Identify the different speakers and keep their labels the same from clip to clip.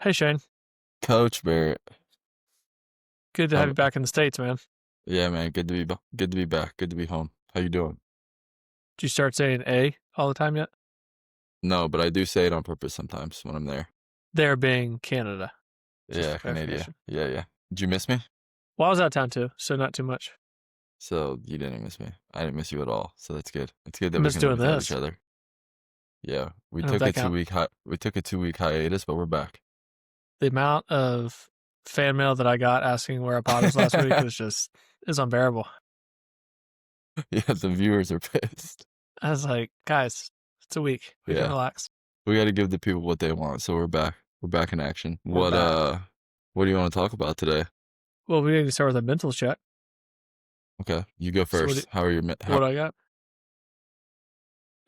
Speaker 1: Hey Shane,
Speaker 2: Coach Barrett.
Speaker 1: good to have
Speaker 2: How,
Speaker 1: you back in the States, man.
Speaker 2: yeah, man. Good to be back. Good to be home. How you doing?
Speaker 1: Did you start saying A all the time yet?
Speaker 2: No, but I do say it on purpose sometimes when I'm there.
Speaker 1: There being Canada, just
Speaker 2: Yeah,
Speaker 1: for
Speaker 2: Canada.
Speaker 1: clarification.
Speaker 2: Yeah, yeah. Did you miss me?
Speaker 1: Well, I was out of town too, so not too much.
Speaker 2: So you didn't miss me. I didn't miss you at all. So that's good. It's good
Speaker 1: I
Speaker 2: that we
Speaker 1: miss
Speaker 2: can live
Speaker 1: doing
Speaker 2: without each
Speaker 1: this.
Speaker 2: other. Yeah, we
Speaker 1: I don't know if
Speaker 2: took a
Speaker 1: that
Speaker 2: two
Speaker 1: count.
Speaker 2: week hi- we took a 2 week hiatus, but we're back.
Speaker 1: The amount of fan mail that I got asking where I pod was last week was just is unbearable.
Speaker 2: Yeah, the viewers are pissed.
Speaker 1: I was like, guys, it's a week. We can
Speaker 2: Yeah,
Speaker 1: relax.
Speaker 2: we got to give the people what they want. So we're back. We're back in action.
Speaker 1: We're back.
Speaker 2: What do you want to talk about today?
Speaker 1: Well, we need to start with a mental check.
Speaker 2: Okay, you go
Speaker 1: So
Speaker 2: first. How are your how?
Speaker 1: what I got?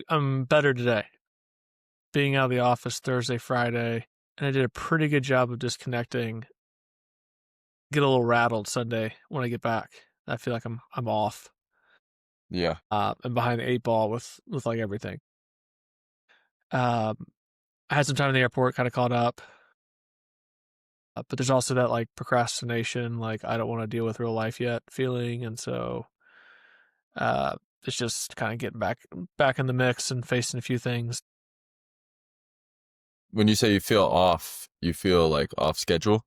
Speaker 1: I'm better today. Being out of the office Thursday, Friday, and I did a pretty good job of disconnecting. Get a little rattled Sunday when I get back. I feel like I'm off,
Speaker 2: Yeah.
Speaker 1: and behind the eight ball with like everything. Um, I had some time in the airport, kind of caught up, but there's also that like procrastination, like I don't want to deal with real life yet feeling, and so uh, it's just kind of getting back in the mix and facing a few things.
Speaker 2: When you say you feel off, you feel like off schedule?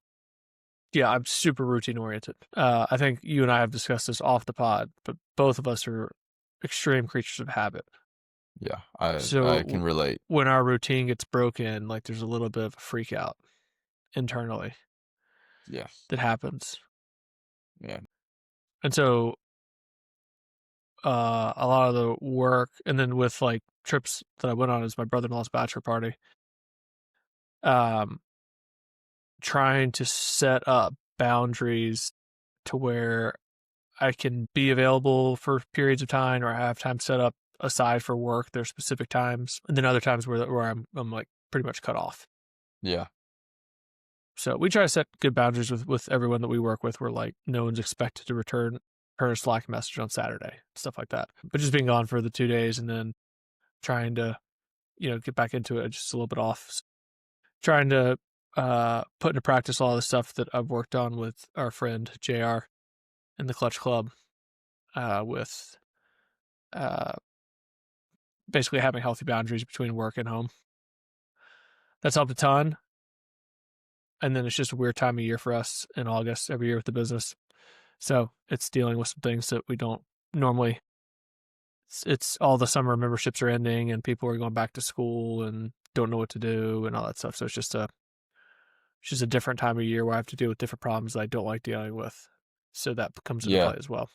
Speaker 1: Yeah, I'm super routine oriented. I think you and I have discussed this off the pod, but both of us are extreme creatures of habit.
Speaker 2: Yeah, I
Speaker 1: So
Speaker 2: can relate.
Speaker 1: when our routine gets broken, like there's a little bit of a freak out internally
Speaker 2: Yeah,
Speaker 1: that happens.
Speaker 2: yeah,
Speaker 1: And so a lot of the work and then with like trips that I went on is my brother-in-law's bachelor party. Um trying to set up boundaries to where I can be available for periods of time or I have time set up aside for work. There's specific times and then other times where I'm like pretty much cut off.
Speaker 2: yeah,
Speaker 1: So we try to set good boundaries with everyone that we work with. Where like no one's expected to return a Slack message on Saturday, stuff like that. But just being gone for the 2 days and then trying to get back into it just a little bit off. Trying to put into practice all the stuff that I've worked on with our friend JR in the Clutch Club, with uh, basically having healthy boundaries between work and home. That's helped a ton. And then it's just a weird time of year for us in August every year with the business. So it's dealing with some things that we don't normally. It's all the summer memberships are ending and people are going back to school and don't know what to do and all that stuff. So it's just a different time of year where I have to deal with different problems that I don't like dealing with. So that comes into
Speaker 2: yeah.
Speaker 1: play as well.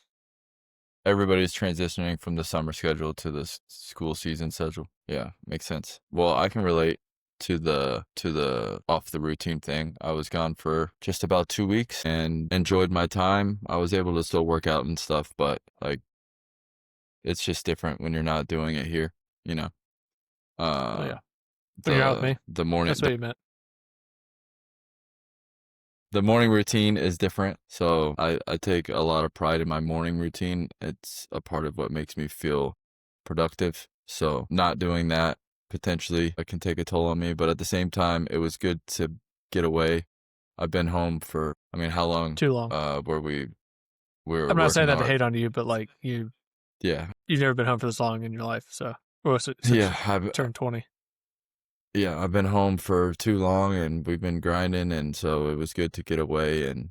Speaker 2: Everybody's transitioning from the summer schedule to the school season schedule. Yeah, makes sense. Well, I can relate to the off the routine thing. I was gone for just about 2 weeks and enjoyed my time. I was able to still work out and stuff, but like it's just different when you're not doing it here, you know.
Speaker 1: Oh
Speaker 2: Uh,
Speaker 1: yeah, when you're out with
Speaker 2: the
Speaker 1: me,
Speaker 2: the morning
Speaker 1: that's what you meant.
Speaker 2: the morning routine is different. So I take a lot of pride in my morning routine. It's a part of what makes me feel productive. So not doing that potentially it can take a toll on me. But at the same time, it was good to get away. I've been home for, I mean, how long
Speaker 1: Too long.
Speaker 2: were we were
Speaker 1: I'm not saying
Speaker 2: working
Speaker 1: that to
Speaker 2: on?
Speaker 1: hate on you, but like
Speaker 2: Yeah.
Speaker 1: you've never been home for this long in your life. So, or since
Speaker 2: Yeah,
Speaker 1: you turned 20.
Speaker 2: I've been home for too long and we've been grinding, and so it was good to get away and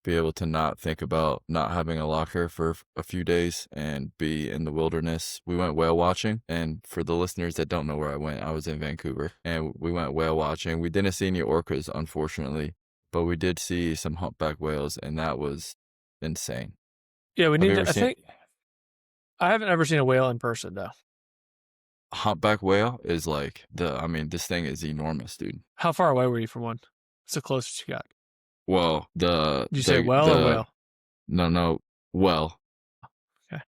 Speaker 2: be able to not think about not having a locker for a few days and be in the wilderness. We went whale watching, and for the listeners that don't know where I went, I was in Vancouver and we went whale watching. We didn't see any orcas, unfortunately, but we did see some humpback whales, and that was insane.
Speaker 1: Yeah, we
Speaker 2: Have you
Speaker 1: need
Speaker 2: ever
Speaker 1: to. I
Speaker 2: seen
Speaker 1: think I haven't ever seen a whale in person though.
Speaker 2: humpback whale? Is like I mean, this thing is enormous, dude.
Speaker 1: How far away were you from one? What's the closest you got?
Speaker 2: Well,
Speaker 1: Did you say well or whale?
Speaker 2: no, well,
Speaker 1: Okay.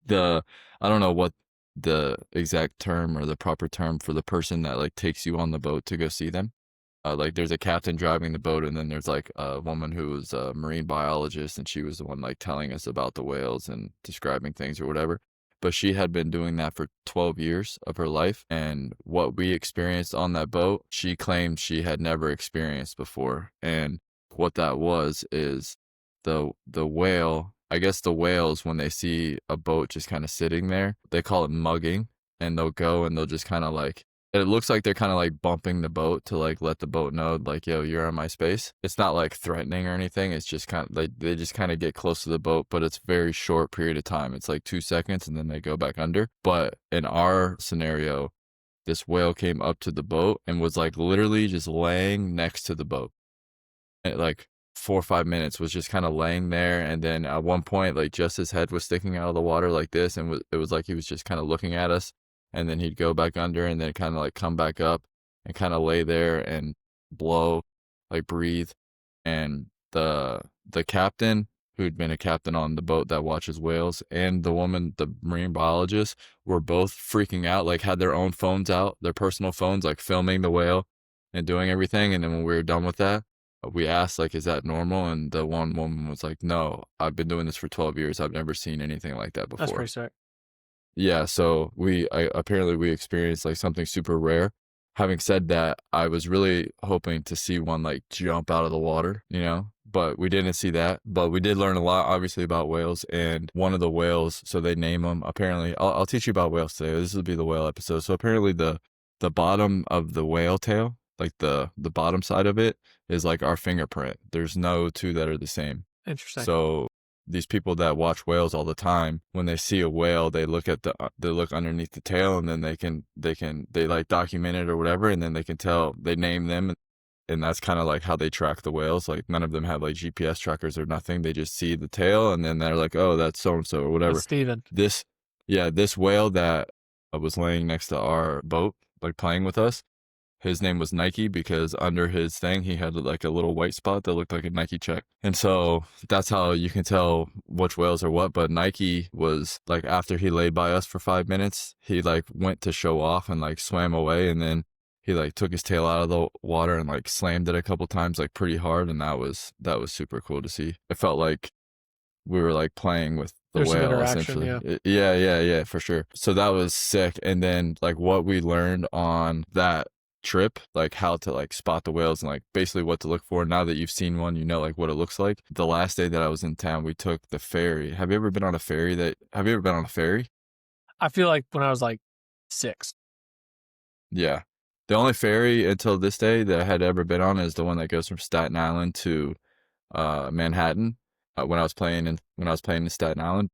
Speaker 2: the I don't know what the exact term or the proper term for the person that like takes you on the boat to go see them. Like there's a captain driving the boat, and then there's like a woman who was a marine biologist, and she was the one like telling us about the whales and describing things or whatever. but she had been doing that for 12 years of her life. And what we experienced on that boat, she claimed she had never experienced before. And what that was is the whale, I guess the whales, when they see a boat just kind of sitting there, they call it mugging, and they'll go and they'll just kind of like, it looks like they're kind of like bumping the boat to like let the boat know like, yo, you're on my space. It's not like threatening or anything. It's just kind of like they just kind of get close to the boat, but it's very short period of time. It's like 2 seconds and then they go back under. But in our scenario, this whale came up to the boat and was like literally just laying next to the boat. And like 4 or 5 minutes was just kind of laying there. And then at one point, like just his head was sticking out of the water like this. And it was like he was just kind of looking at us. And then he'd go back under and then kind of like come back up and kind of lay there and blow, like breathe. And the captain, who'd been a captain on the boat that watches whales, and the woman, the marine biologist, were both freaking out, like had their own phones out, their personal phones, like filming the whale and doing everything. And then when we were done with that, we asked, like, is that normal? And the one woman was like, no, I've been doing this for 12 years. I've never seen anything like that
Speaker 1: That's
Speaker 2: before.
Speaker 1: pretty sick.
Speaker 2: Yeah, so apparently we experienced like something super rare. Having said that, I was really hoping to see one like jump out of the water, but we didn't see that. But we did learn a lot, obviously, about whales. And one of the whales, so they name them. Apparently, I'll teach you about whales today. This will be the whale episode. So apparently, the bottom of the whale tail, like the bottom side of it, is like our fingerprint. There's no two that are the same.
Speaker 1: Interesting.
Speaker 2: So these people that watch whales all the time, when they see a whale, they look underneath the tail, and then they like document it or whatever, and then they can tell, they name them, and that's kind of like how they track the whales. Like none of them have like GPS trackers or nothing. They just see the tail, and then they're like, oh, that's so and so or whatever.
Speaker 1: That's Steven.
Speaker 2: This whale that was laying next to our boat, like playing with us, his name was Nike, because under his thing, he had like a little white spot that looked like a Nike check. And so that's how you can tell which whales are what. But Nike was like, after he laid by us for 5 minutes, he like went to show off and like swam away. And then he like took his tail out of the water and like slammed it a couple times, like pretty hard. And that was super cool to see. It felt like we were like playing with the
Speaker 1: There's some
Speaker 2: whale,
Speaker 1: interaction,
Speaker 2: essentially. Yeah, for sure. So that was sick. And then like what we learned on that trip, like how to like spot the whales and like basically what to look for. Now that you've seen one, like what it looks like. The last day that I was in town, we took the ferry. Have you ever been on a ferry?
Speaker 1: I feel like when I was like 6.
Speaker 2: Yeah. The only ferry until this day that I had ever been on is the one that goes from Staten Island to Manhattan. When I was playing in Staten Island,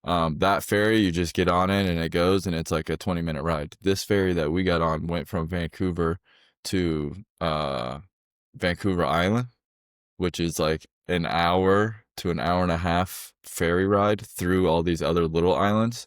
Speaker 2: that ferry, you just get on it and it goes, and it's like a 20-minute ride. This ferry that we got on went from Vancouver to Vancouver Island, which is like an hour to an hour and a half ferry ride through all these other little islands.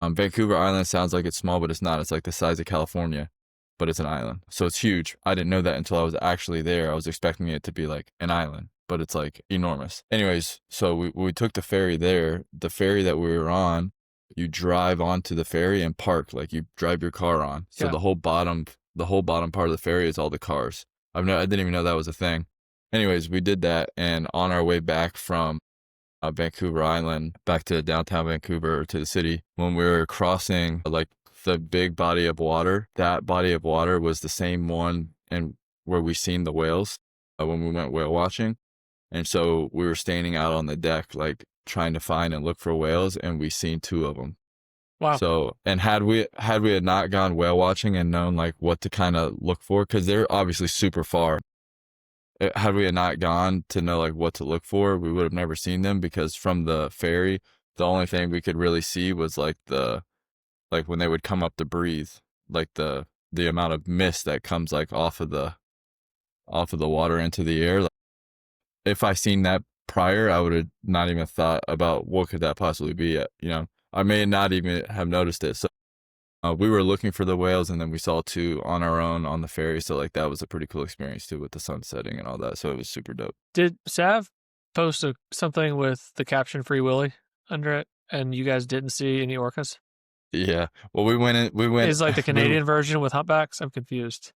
Speaker 2: Vancouver Island sounds like it's small, but it's not. It's like the size of California, but it's an island. So it's huge. I didn't know that until I was actually there. I was expecting it to be like an island, but it's like enormous. Anyways, so we took the ferry there. The ferry that we were on, you drive onto the ferry and park, like you drive your car on. So the whole bottom part of the ferry is all the cars. I didn't even know that was a thing. Anyways, we did that, and on our way back from Vancouver Island back to downtown Vancouver, or to the city, when we were crossing like the big body of water, that body of water was the same one and where we seen the whales when we went whale watching. And so we were standing out on the deck, like trying to find and look for whales, and we seen 2 of them.
Speaker 1: Wow.
Speaker 2: So, and had we not gone whale watching and known like what to kind of look for, because they're obviously super far, had we not gone to know like what to look for, we would have never seen them, because from the ferry, the only thing we could really see was like when they would come up to breathe, like the amount of mist that comes like off of the water into the air. If I seen that prior, I would have not even thought about what could that possibly be at, I may not even have noticed it. So we were looking for the whales, and then we saw 2 on our own on the ferry. So like that was a pretty cool experience too, with the sun setting and all that. So it was super dope.
Speaker 1: Did Sav post something with the caption "Free Willy" under it, and you guys didn't see any orcas?
Speaker 2: Yeah. Well, we went.
Speaker 1: Is like the Canadian version with humpbacks? I'm confused.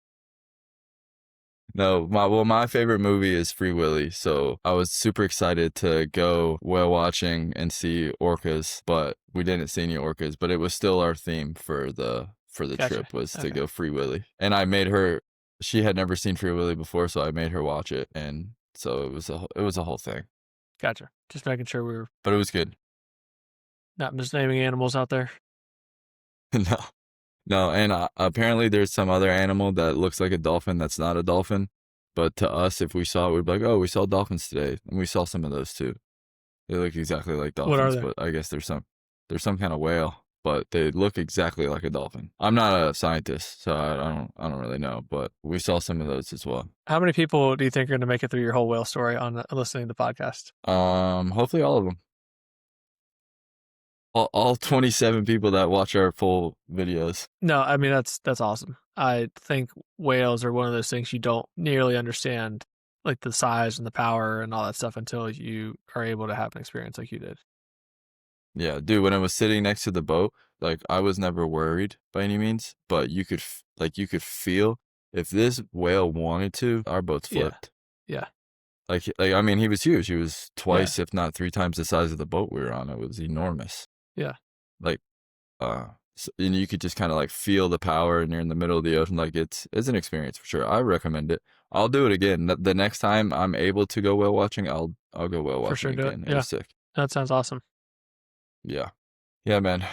Speaker 2: No, my favorite movie is Free Willy, so I was super excited to go whale watching and see orcas, but we didn't see any orcas. But it was still our theme for the
Speaker 1: Gotcha.
Speaker 2: trip was to
Speaker 1: Okay.
Speaker 2: go Free Willy, and I made her. She had never seen Free Willy before, so I made her watch it, and so it was a whole thing.
Speaker 1: Gotcha. Just making sure we were
Speaker 2: But it was good.
Speaker 1: not misnaming animals out there.
Speaker 2: No, no, and apparently there's some other animal that looks like a dolphin that's not a dolphin. But to us, if we saw it, we'd be like, "Oh, we saw dolphins today," and we saw some of those too. They look exactly like
Speaker 1: What are
Speaker 2: dolphins,
Speaker 1: they?
Speaker 2: but I guess there's some kind of whale, but they look exactly like a dolphin. I'm not a scientist, so I don't really know, but we saw some of those as well.
Speaker 1: How many people do you think are going to make it through your whole whale story on listening to the podcast?
Speaker 2: Hopefully all of them. All 27 people that watch our full videos.
Speaker 1: No, I mean that's awesome. I think whales are one of those things you don't nearly understand, like the size and the power and all that stuff, until you are able to have an experience like you did.
Speaker 2: Yeah, dude, when I was sitting next to the boat, like I was never worried by any means, but you could feel if this whale wanted to, our boat's
Speaker 1: Yeah,
Speaker 2: flipped.
Speaker 1: yeah,
Speaker 2: Like I mean, he was huge. He was
Speaker 1: yeah,
Speaker 2: twice, if not three times the size of the boat we were on. It was enormous.
Speaker 1: yeah,
Speaker 2: Like and you could just kind of like feel the power, and you're in the middle of the ocean. Like it's an experience for sure. I recommend it. I'll do it again. The next time I'm able to go whale watching, I'll go whale
Speaker 1: for
Speaker 2: watching
Speaker 1: sure. Do it.
Speaker 2: again. It
Speaker 1: Yeah,
Speaker 2: was sick.
Speaker 1: that sounds awesome.
Speaker 2: Yeah, yeah, man.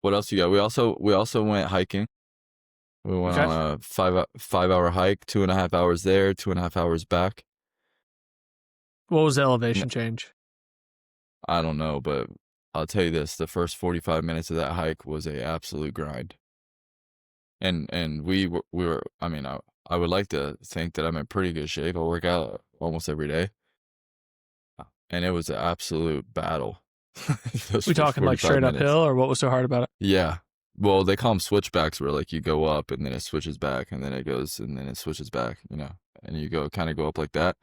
Speaker 2: What else you got? We also went hiking. We went
Speaker 1: Okay.
Speaker 2: on a 5 hour hike, 2.5 hours there, 2.5 hours back.
Speaker 1: What was the
Speaker 2: N-
Speaker 1: elevation change?
Speaker 2: I don't know, but I'll tell you this: the first 45 minutes of that hike was a absolute grind. And we were. I mean, I would like to think that I'm in pretty good shape. I work out almost every day, and it was an absolute battle. Those
Speaker 1: We
Speaker 2: first
Speaker 1: talking like
Speaker 2: 45
Speaker 1: straight
Speaker 2: minutes.
Speaker 1: uphill, or what was so hard about it?
Speaker 2: Yeah. Well, they call them switchbacks, where like you go up and then it switches back, and then it goes and then it switches back, and you kind of go up like that.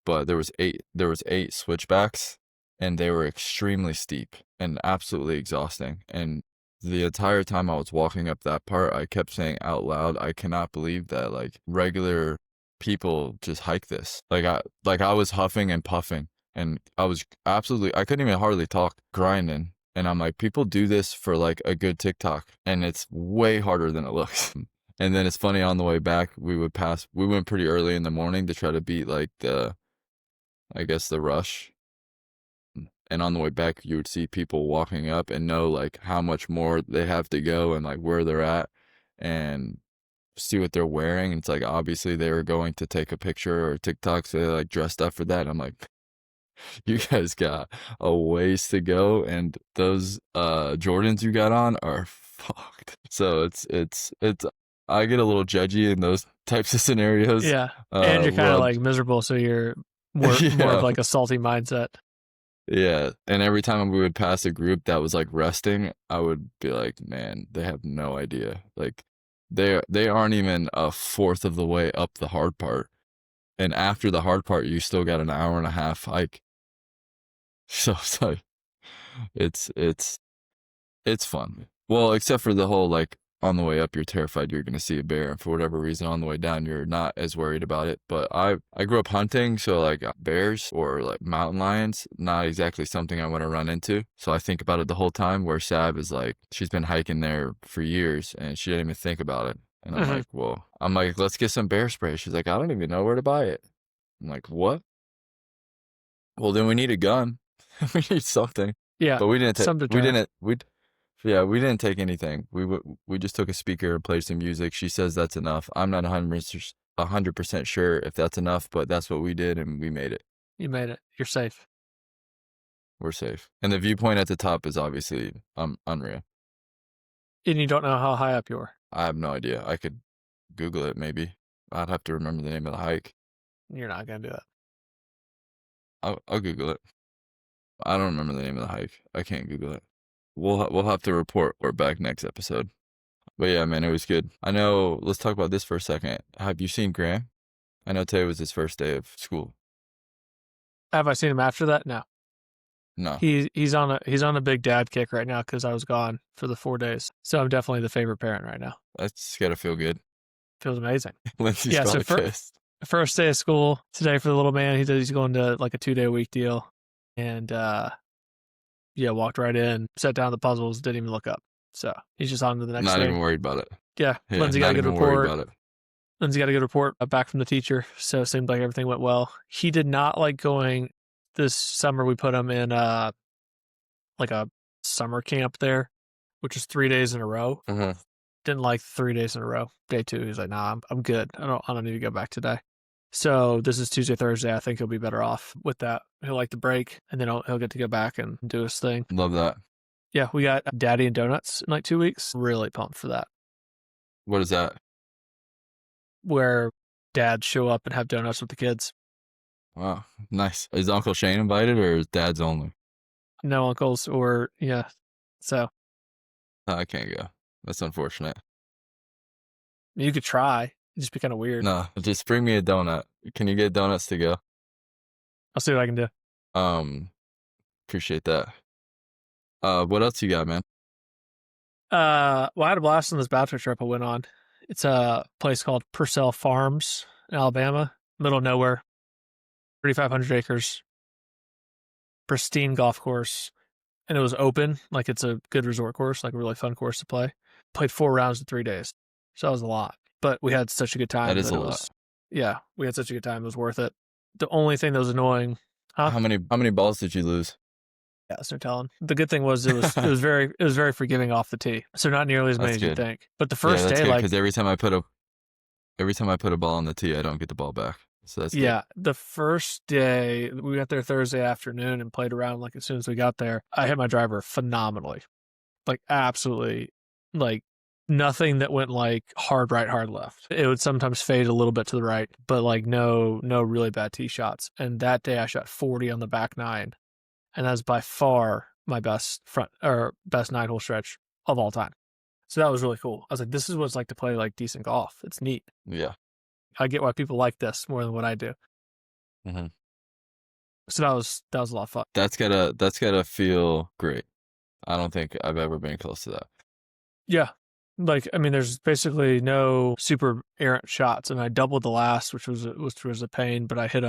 Speaker 2: But there was eight switchbacks, and they were extremely steep and absolutely exhausting. And the entire time I was walking up that part, I kept saying out loud, I cannot believe that like regular people just hike this. Like I was huffing and puffing, and I couldn't even hardly talk, grinding. And I'm like, people do this for like a good TikTok, and it's way harder than it looks. And then it's funny, on the way back, we went pretty early in the morning to try to beat like I guess the rush. And on the way back, you would see people walking up and know like how much more they have to go and like where they're at, and see what they're wearing. And it's like, obviously they were going to take a picture or TikTok, so they like dressed up for that. And I'm like, you guys got a ways to go, and those Jordans you got on are fucked. So it's I get a little judgy in those types of scenarios.
Speaker 1: Yeah, and you're kind
Speaker 2: Where
Speaker 1: of
Speaker 2: I'm
Speaker 1: like miserable, so you're more of
Speaker 2: yeah,
Speaker 1: like a salty mindset.
Speaker 2: yeah. And every time we would pass a group that was like resting, I would be like, man, they have no idea. Like they aren't even a fourth of the way up the hard part. And after the hard part, you still got an hour and a half hike. So it's like it's it's it's fun. Well, except for the whole like on the way up you're terrified you're gonna see a bear, and for whatever reason on the way down you're not as worried about it. But I grew up hunting, so like bears or like mountain lions, not exactly something I want to run into. So I think about it the whole time. Where Sab is like, she's been hiking there for years and she didn't even think about it. And
Speaker 1: Hmm.
Speaker 2: I'm like, let's get some bear spray. She's like, I don't even know where to buy it. I'm like, what? Well, then we need a gun. We need something.
Speaker 1: Yeah,
Speaker 2: But we didn't take
Speaker 1: some deterrent.
Speaker 2: we didn't take anything. We just took a speaker and played some music. She says that's enough. I'm not 100% sure if that's enough, but that's what we did, and we made it.
Speaker 1: You made it. You're safe.
Speaker 2: We're safe. And the viewpoint at the top is obviously unreal.
Speaker 1: And you don't know how high up you are.
Speaker 2: I have no idea. I could Google it maybe. I'd have to remember the name of the hike.
Speaker 1: You're not gonna do that.
Speaker 2: I'll Google it. I don't remember the name of the hike. I can't Google it. We'll have to report back next episode. But yeah, man, it was good. I know. Let's talk about this for a second. Have you seen Graham? I know today was his first day of school.
Speaker 1: Have I seen him after that? No.
Speaker 2: No,
Speaker 1: He's on a big dad kick right now because I was gone for the 4 days. So I'm definitely the favorite parent right now.
Speaker 2: that's gotta feel good.
Speaker 1: Feels amazing.
Speaker 2: Lindsay's
Speaker 1: Yeah. So
Speaker 2: probably pissed.
Speaker 1: First day of school today for the little man. He said he's going to like a 2-day-a-week deal. And walked right in, sat down the puzzles, didn't even look up. So he's just on to the next
Speaker 2: Not
Speaker 1: thing.
Speaker 2: even worried about it.
Speaker 1: Yeah, Lindsay got a good report. Lindsay got a good report back from the teacher, so it seemed like everything went well. He did not like going this summer. We put him in like a summer camp there, which is 3 days in a row.
Speaker 2: Mm-hmm.
Speaker 1: Didn't like 3 days in a row. Day 2, he's like, nah, I'm good. I don't need to go back today. So this is Tuesday, Thursday. I think he'll be better off with that. He'll like the break, and then he'll get to go back and do his thing.
Speaker 2: Love that.
Speaker 1: Yeah, we got Daddy and Donuts in like 2 weeks. Really pumped for that.
Speaker 2: What is that?
Speaker 1: Where dads show up and have donuts with the kids.
Speaker 2: Wow, nice. Is Uncle Shane invited or is dad's only?
Speaker 1: No uncles or, yeah. So.
Speaker 2: I can't go. That's unfortunate.
Speaker 1: You could try. It'd just be kind of weird.
Speaker 2: No, just bring me a donut. Can you get donuts to go?
Speaker 1: I'll see what I can do.
Speaker 2: Appreciate that. What else you got, man?
Speaker 1: Well, I had a blast on this Bachelor trip I went on. It's a place called Purcell Farms in Alabama, middle of nowhere, 3,500 acres, pristine golf course, and it was open, like it's a good resort course, like a really fun course to play. Played 4 rounds in 3 days, so that was a lot, but we had such a good time.
Speaker 2: That is a lot.
Speaker 1: Yeah, we had such a good time. It was worth it. The only thing that was annoying. Huh?
Speaker 2: How many balls did you lose?
Speaker 1: Yeah, that's no telling. The good thing was it was very forgiving off the tee, so not nearly as many as you'd think. But the first day, like,
Speaker 2: because every time I put a ball on the tee, I don't get the ball back. So that's
Speaker 1: good. The first day we got there Thursday afternoon and played around. Like as soon as we got there, I hit my driver phenomenally, like absolutely, like nothing that went like hard right, hard left. It would sometimes fade a little bit to the right, but like no really bad tee shots. And that day I shot 40 on the back 9. And that's by far my best 9-hole stretch of all time. So that was really cool. I was like, this is what it's like to play like decent golf. It's neat.
Speaker 2: Yeah.
Speaker 1: I get why people like this more than what I do.
Speaker 2: Mm-hmm.
Speaker 1: So that was a lot of fun.
Speaker 2: That's gotta feel great. I don't think I've ever been close to that.
Speaker 1: Yeah. Like, I mean, there's basically no super errant shots. And I doubled the last, which was a pain, but I hit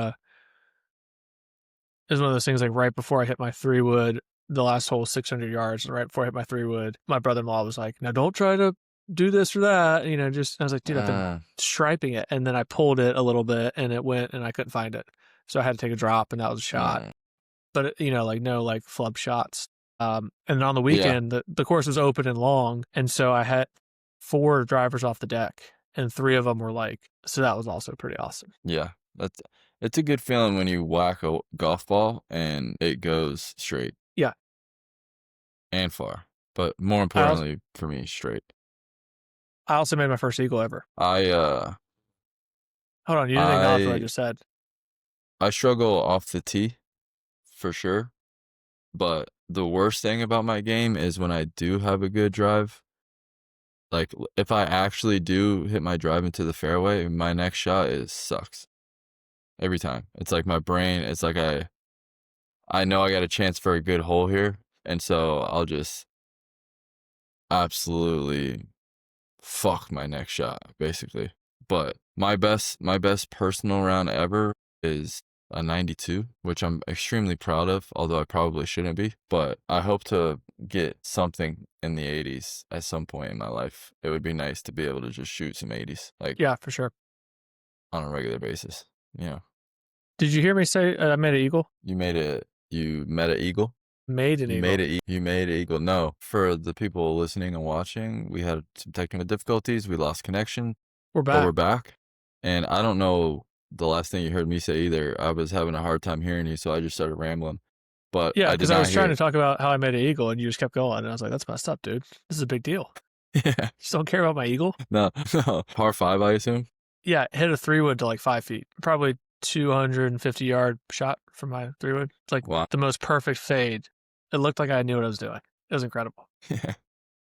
Speaker 1: it was one of those things like right before I hit my 3-wood, the last hole 600 yards, and right before I hit my 3-wood, my brother-in-law was like, now don't try to do this or that, just, I was like, dude, I've been striping it, and then I pulled it a little bit, and it went, and I couldn't find it, so I had to take a drop, and that was a shot, but, like, no, like, flub shots, and on the weekend, the course was open and long, and so I had 4 drivers off the deck, and 3 of them were like, so that was also pretty awesome.
Speaker 2: Yeah, it's a good feeling when you whack a golf ball and it goes straight.
Speaker 1: Yeah.
Speaker 2: And far. But more importantly for me, straight.
Speaker 1: I also made my first eagle ever.
Speaker 2: Hold
Speaker 1: on, you didn't acknowledge what I just said.
Speaker 2: I struggle off the tee, for sure. But the worst thing about my game is when I do have a good drive, like if I actually do hit my drive into the fairway, my next shot sucks. Every time. It's like my brain, it's like I know I got a chance for a good hole here, and so I'll just absolutely fuck my next shot, basically. But my best personal round ever is a 92, which I'm extremely proud of, although I probably shouldn't be. But I hope to get something in the 80s at some point in my life. It would be nice to be able to just shoot some 80s. Like,
Speaker 1: yeah, for sure.
Speaker 2: On a regular basis. Yeah.
Speaker 1: Did you hear me say I made an eagle?
Speaker 2: You met an eagle?
Speaker 1: Made an eagle.
Speaker 2: You made an eagle. No, for the people listening and watching, we had some technical difficulties. We lost connection.
Speaker 1: We're back.
Speaker 2: But we're back. And I don't know the last thing you heard me say either. I was having a hard time hearing you, so I just started rambling. But
Speaker 1: yeah, because I was trying to talk about how I made an eagle, and you just kept going. And I was like, that's messed up, dude. This is a big deal.
Speaker 2: Yeah.
Speaker 1: You just don't care about my eagle?
Speaker 2: No. Par 5, I assume?
Speaker 1: Yeah, hit a 3-wood to like 5 feet. Probably 250-yard shot from my 3-wood. It's like the most perfect fade. It looked like I knew what I was doing. It was incredible.
Speaker 2: Yeah.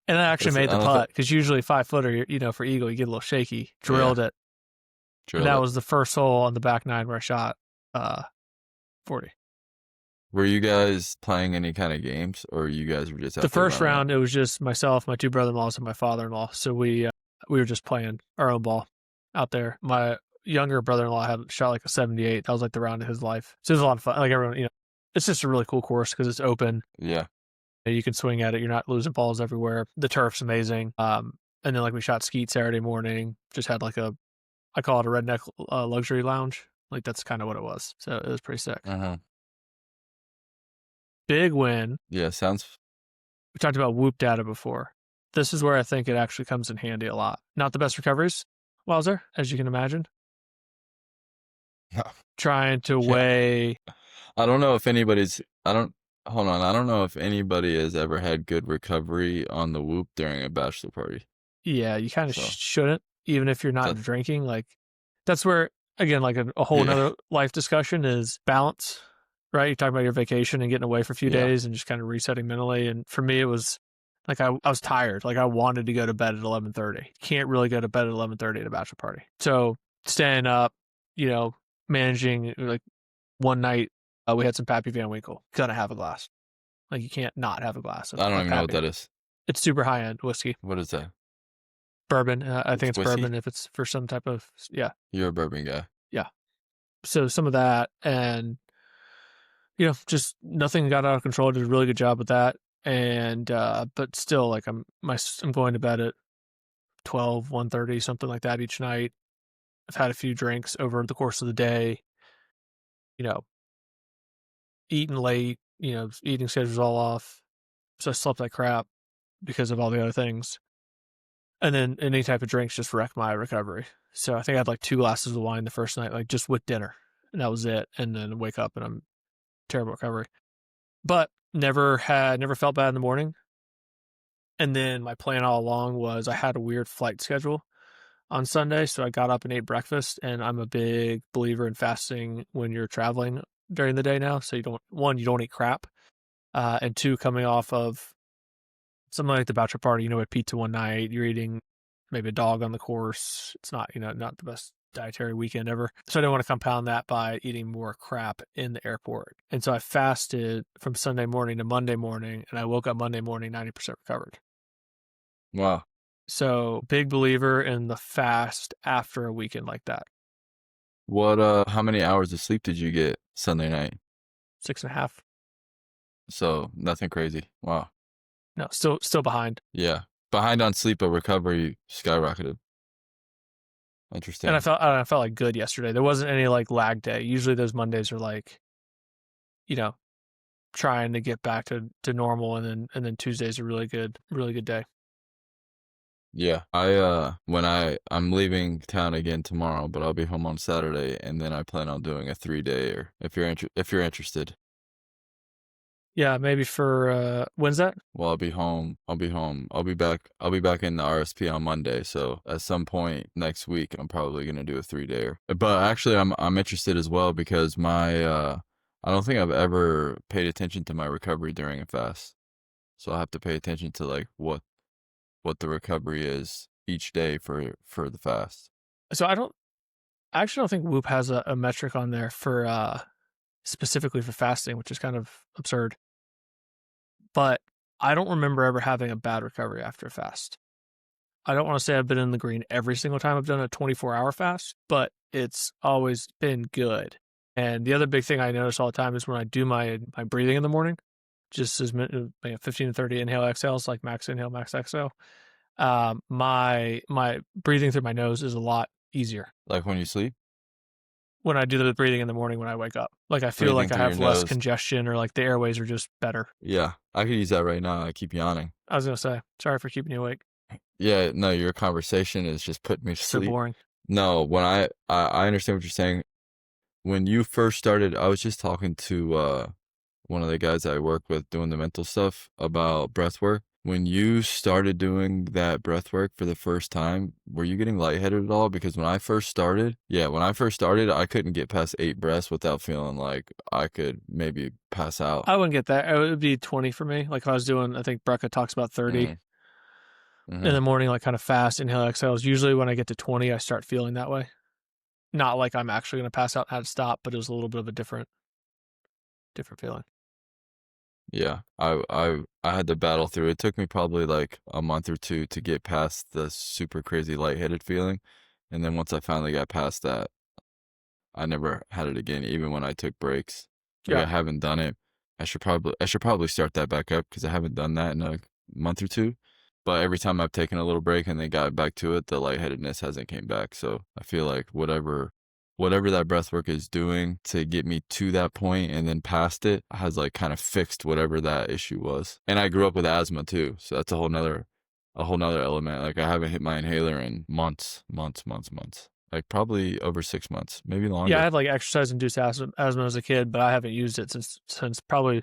Speaker 1: And I actually made the putt, because usually 5-footer, for eagle, you get a little shaky. Drilled it. And that was the first hole on the back 9 where I shot 40.
Speaker 2: Were you guys playing any kind of games, or you guys were just out
Speaker 1: the first round? It was just myself, my 2 brother-in-laws, and my father-in-law. So we were just playing our own ball out there. younger brother-in-law had shot like a 78. That was like the round of his life. So it was a lot of fun. Like everyone, it's just a really cool course because it's open.
Speaker 2: Yeah.
Speaker 1: You can swing at it. You're not losing balls everywhere. The turf's amazing. And then like we shot skeet Saturday morning. Just had like I call it a redneck luxury lounge. Like that's kind of what it was. So it was pretty sick. Big win.
Speaker 2: Yeah, sounds.
Speaker 1: We talked about Whoop data before. This is where I think it actually comes in handy a lot. Not the best recoveries, Wowzer, as you can imagine. Trying to weigh.
Speaker 2: I don't know if anybody's. Hold on. I don't know if anybody has ever had good recovery on the Whoop during a bachelor party.
Speaker 1: Yeah, you kind of shouldn't, even if you're not drinking. Like, that's where, again, like a whole nother life discussion is balance, right? You talk about your vacation and getting away for a few days and just kind of resetting mentally. And for me, it was like I was tired. Like I wanted to go to bed at 11:30. Can't really go to bed at 11:30 at a bachelor party. So staying up, managing. Like one night, we had some Pappy Van Winkle. Gonna have a glass. Like you can't not have a glass.
Speaker 2: I don't even know what that is.
Speaker 1: It's super high end whiskey.
Speaker 2: What is that?
Speaker 1: Bourbon. I think it's bourbon if it's for some type of
Speaker 2: You're a bourbon guy.
Speaker 1: Yeah. So some of that, and just nothing got out of control. Did a really good job with that, and but still, like I'm going to bed at 12, 1:30, something like that each night. I've had a few drinks over the course of the day. Eating late. Eating schedule's all off. So I slept like crap because of all the other things. And then any type of drinks just wreck my recovery. So I think I had like 2 glasses of wine the first night, like just with dinner. And that was it. And then wake up and I'm terrible recovery. But never felt bad in the morning. And then my plan all along was I had a weird flight schedule on Sunday. So I got up and ate breakfast. And I'm a big believer in fasting when you're traveling during the day now. So you don't eat crap. And 2, coming off of something like the bachelor party, with pizza one night, you're eating maybe a dog on the course. It's not, not the best dietary weekend ever. So I didn't want to compound that by eating more crap in the airport. And so I fasted from Sunday morning to Monday morning, and I woke up Monday morning 90% recovered.
Speaker 2: Wow.
Speaker 1: So big believer in the fast after a weekend like that.
Speaker 2: How many hours of sleep did you get Sunday night?
Speaker 1: 6.5.
Speaker 2: So nothing crazy. Wow.
Speaker 1: No, still behind.
Speaker 2: Yeah. Behind on sleep, but recovery skyrocketed. Interesting.
Speaker 1: And I felt like good yesterday. There wasn't any like lag day. Usually those Mondays are like, trying to get back to normal, and then Tuesday's a really good day.
Speaker 2: Yeah. I'm leaving town again tomorrow, but I'll be home on Saturday, and then I plan on doing a 3-day, or if you're interested.
Speaker 1: Yeah, maybe for when's that?
Speaker 2: Well, I'll be home. I'll be back in the RSP on Monday. So at some point next week, I'm probably gonna do a 3-dayer. But actually, I'm interested as well because I don't think I've ever paid attention to my recovery during a fast. So I have to pay attention to like what the recovery is each day for the fast.
Speaker 1: So I actually don't think Whoop has a metric on there for specifically for fasting, which is kind of absurd. But I don't remember ever having a bad recovery after a fast. I don't want to say I've been in the green every single time I've done a 24-hour fast, but it's always been good. And the other big thing I notice all the time is when I do my breathing in the morning, just as 15 to 30 inhale exhales, like max inhale, max exhale. My breathing through my nose is a lot easier.
Speaker 2: Like when you sleep?
Speaker 1: When I do the breathing in the morning when I wake up. Like I feel like I have less congestion, or like the airways are just better.
Speaker 2: Yeah, I could use that right now. I keep yawning.
Speaker 1: I was going to say, sorry for keeping you awake.
Speaker 2: Yeah, no, your conversation is just putting me to sleep.
Speaker 1: So boring.
Speaker 2: No, when I understand what you're saying. When you first started, I was just talking to one of the guys I work with doing the mental stuff about breath work. When you started doing that breath work for the first time, were you getting lightheaded at all? Because when I first started, I couldn't get past 8 breaths without feeling like I could maybe pass out.
Speaker 1: I wouldn't get that. It would be 20 for me. Like if I was doing, I think Brecca talks about 30 in the morning, like kind of fast inhale exhales. Usually when I get to 20, I start feeling that way. Not like I'm actually going to pass out and had to stop, but it was a little bit of a different feeling.
Speaker 2: Yeah, I had to battle through. It took me probably like a month or 2 to get past the super crazy lightheaded feeling. And then once I finally got past that, I never had it again, even when I took breaks. Like
Speaker 1: Yeah.
Speaker 2: I haven't done it. I should probably start that back up because I haven't done that in a month or two. But every time I've taken a little break and then got back to it, the lightheadedness hasn't came back. So I feel like whatever that breath work is doing to get me to that point and then past it has like kind of fixed whatever that issue was. And I grew up with asthma too, so that's a whole nother element. Like I haven't hit my inhaler in months. Like probably over 6 months, maybe
Speaker 1: Yeah, I
Speaker 2: longer.
Speaker 1: had like exercise-induced asthma as a kid, but I haven't used it since probably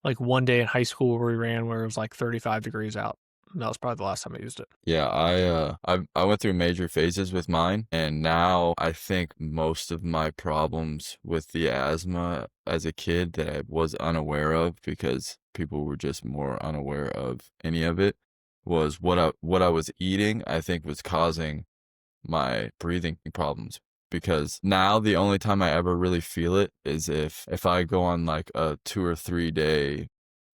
Speaker 1: like one day in high school where we ran where it was like 35 degrees out. And that was probably the last time I used it.
Speaker 2: Yeah, I went through major phases with mine, and now I think most of my problems with the asthma as a kid that I was unaware of because people were just more unaware of any of it was what I was eating, I think was causing my breathing problems. Because now the only time I ever really feel it is if I go on like a 2 or 3 day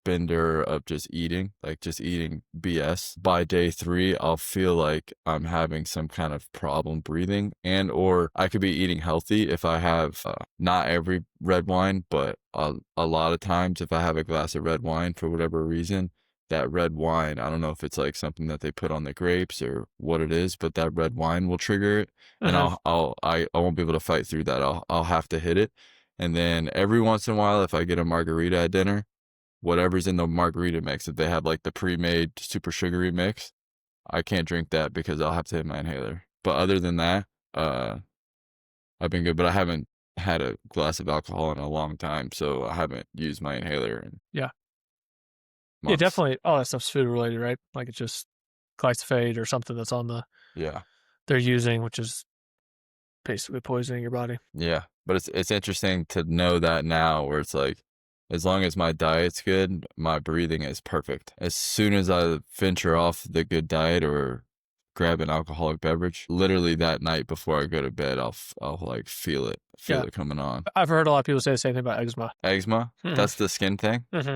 Speaker 2: bender of just eating BS. By day 3, I'll feel like I'm having some kind of problem breathing, and or I could be eating healthy if I have not every red wine, but a lot of times if I have a glass of red wine for whatever reason, that red wine, I don't know if it's like something that they put on the grapes or what it is, but that red wine will trigger it, and
Speaker 1: Uh-huh.
Speaker 2: I won't be able to fight through that. I'll have to hit it. And then every once in a while, if I get a margarita at dinner, whatever's in the margarita mix, if they have like the pre-made super sugary mix, I can't drink that because I'll have to hit my inhaler. But other than that, uh, I've been good, but I haven't had a glass of alcohol in a long time, so I haven't used my inhaler in
Speaker 1: Yeah. Yeah,
Speaker 2: months.
Speaker 1: definitely all that stuff's food related, right? Like it's just glyphosate or something that's on
Speaker 2: Yeah.
Speaker 1: they're using, which is basically poisoning your body.
Speaker 2: Yeah. But it's interesting to know that now where it's like as long as my diet's good, my breathing is perfect. As soon as I venture off the good diet or grab an alcoholic beverage, literally that night before I go to bed, I'll like feel
Speaker 1: Yeah.
Speaker 2: it coming on.
Speaker 1: I've heard a lot of people say the same thing about eczema.
Speaker 2: Eczema,
Speaker 1: Hmm.
Speaker 2: that's the skin thing.
Speaker 1: Hmm.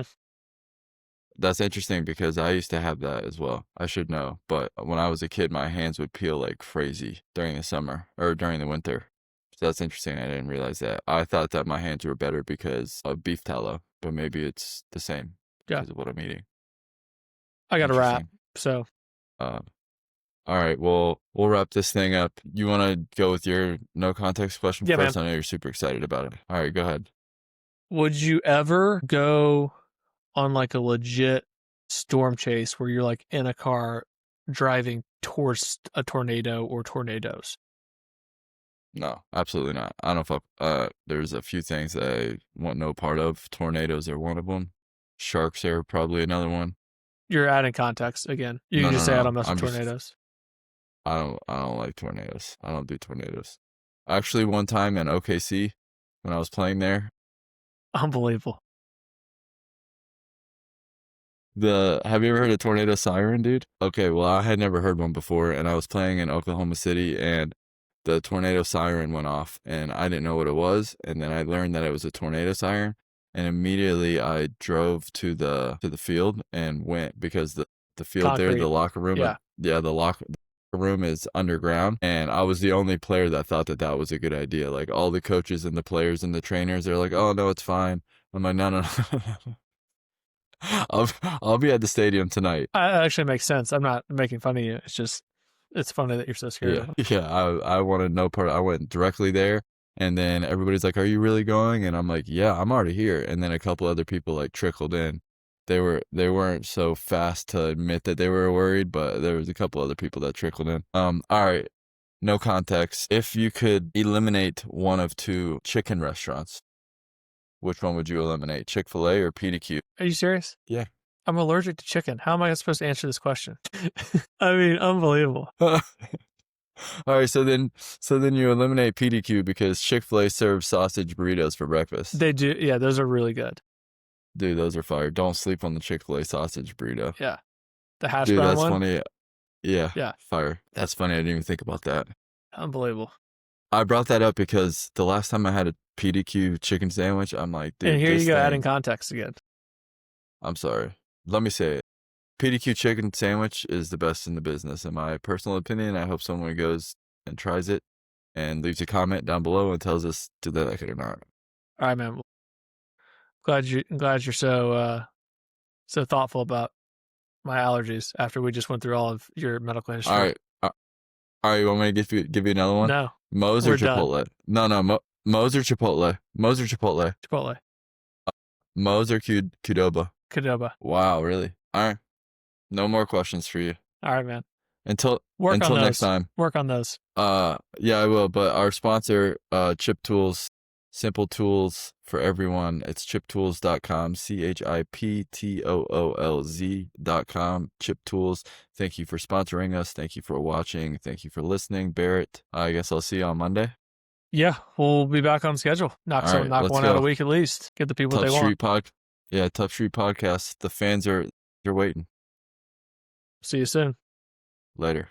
Speaker 2: That's interesting because I used to have that as well. I should know. But when I was a kid, my hands would peel like crazy during the summer or during the winter. So that's interesting. I didn't realize that. I thought that my hands were better because of beef tallow, but maybe it's the same
Speaker 1: Yeah.
Speaker 2: because of what I'm eating.
Speaker 1: I got a wrap.
Speaker 2: Interesting.
Speaker 1: So
Speaker 2: Uh, all right. Well, we'll wrap this thing up. You want to go with your no context question
Speaker 1: yeah, man.
Speaker 2: first? I know you're super excited about it. All right, go ahead.
Speaker 1: Would you ever go on like a legit storm chase where you're like in a car driving towards a tornado or tornadoes?
Speaker 2: No, absolutely not. I don't fuck. There's a few things that I want no part of. Tornadoes are one of them. Sharks are probably another one.
Speaker 1: You're adding context again. You
Speaker 2: No,
Speaker 1: can
Speaker 2: no,
Speaker 1: just say I
Speaker 2: no.
Speaker 1: don't mess with
Speaker 2: I'm just.
Speaker 1: tornadoes.
Speaker 2: I don't like tornadoes. I don't do tornadoes. Actually, one time in OKC, when I was playing there,
Speaker 1: Unbelievable.
Speaker 2: have you ever heard a tornado siren, dude? Okay, well, I had never heard one before, and I was playing in Oklahoma City, and the tornado siren went off, and I didn't know what it was, and then I learned that it was a tornado siren, and immediately I drove to the field and went because the field there, the
Speaker 1: Concrete.
Speaker 2: locker room,
Speaker 1: Yeah.
Speaker 2: the locker room is underground, and I was the only player that thought that that was a good idea. Like all the coaches and the players and the trainers, they're like, "Oh no, it's fine." I'm like, "No, no, no." I'll be at the stadium tonight.
Speaker 1: That actually makes sense. I'm not making fun of you. It's just, it's funny that you're so scared
Speaker 2: Yeah,
Speaker 1: of it.
Speaker 2: yeah. I wanted no part. I went directly there, and then everybody's like, "Are you really going?" And I'm like, "Yeah, I'm already here." And then a couple other people like trickled in. They weren't so fast to admit that they were worried, but there was a couple other people that trickled in. All right. No context. If you could eliminate one of two chicken restaurants, which one would you eliminate? Chick-fil-A or PDQ?
Speaker 1: Are you serious?
Speaker 2: Yeah.
Speaker 1: I'm allergic to chicken. How am I supposed to answer this question? I mean, unbelievable.
Speaker 2: All right, so then you eliminate PDQ because Chick-fil-A serves sausage burritos for breakfast.
Speaker 1: They do. Yeah, those are really good.
Speaker 2: Dude, those are fire. Don't sleep on the Chick-fil-A sausage burrito.
Speaker 1: Yeah. The hash
Speaker 2: Dude,
Speaker 1: brown
Speaker 2: that's
Speaker 1: one.
Speaker 2: funny. Yeah,
Speaker 1: Yeah.
Speaker 2: fire. That's funny. I didn't even think about that.
Speaker 1: Unbelievable.
Speaker 2: I brought that up because the last time I had a PDQ chicken sandwich, I'm like, dude,
Speaker 1: And here
Speaker 2: this
Speaker 1: you go,
Speaker 2: thing,
Speaker 1: adding context again.
Speaker 2: I'm sorry. Let me say it. PDQ chicken sandwich is the best in the business, in my personal opinion. I hope someone goes and tries it and leaves a comment down below and tells us do they like it or not.
Speaker 1: All right, man. Glad you're so thoughtful about my allergies after we just went through all of your medical history.
Speaker 2: All right. All right, you want me to give you another one?
Speaker 1: No.
Speaker 2: Moe's or Chipotle? Done. No, Moe's or Chipotle? Moe's or Chipotle?
Speaker 1: Chipotle.
Speaker 2: Moe's or Qdoba?
Speaker 1: Qdoba.
Speaker 2: Wow, really? All right. No more questions for you.
Speaker 1: All right, man.
Speaker 2: Until next time.
Speaker 1: Work on those.
Speaker 2: Yeah, I will. But our sponsor, Chip Tools, simple tools for everyone. It's chiptools.com, CHIPTOOLZ.com. Chip Tools. Thank you for sponsoring us. Thank you for watching. Thank you for listening, Barrett. I guess I'll see you on Monday.
Speaker 1: Yeah, we'll be back on schedule. Knock one out a week at least. Get the people
Speaker 2: Tubb
Speaker 1: they
Speaker 2: Street
Speaker 1: want.
Speaker 2: Tubb Street Podcast. The fans are waiting.
Speaker 1: See you soon.
Speaker 2: Later.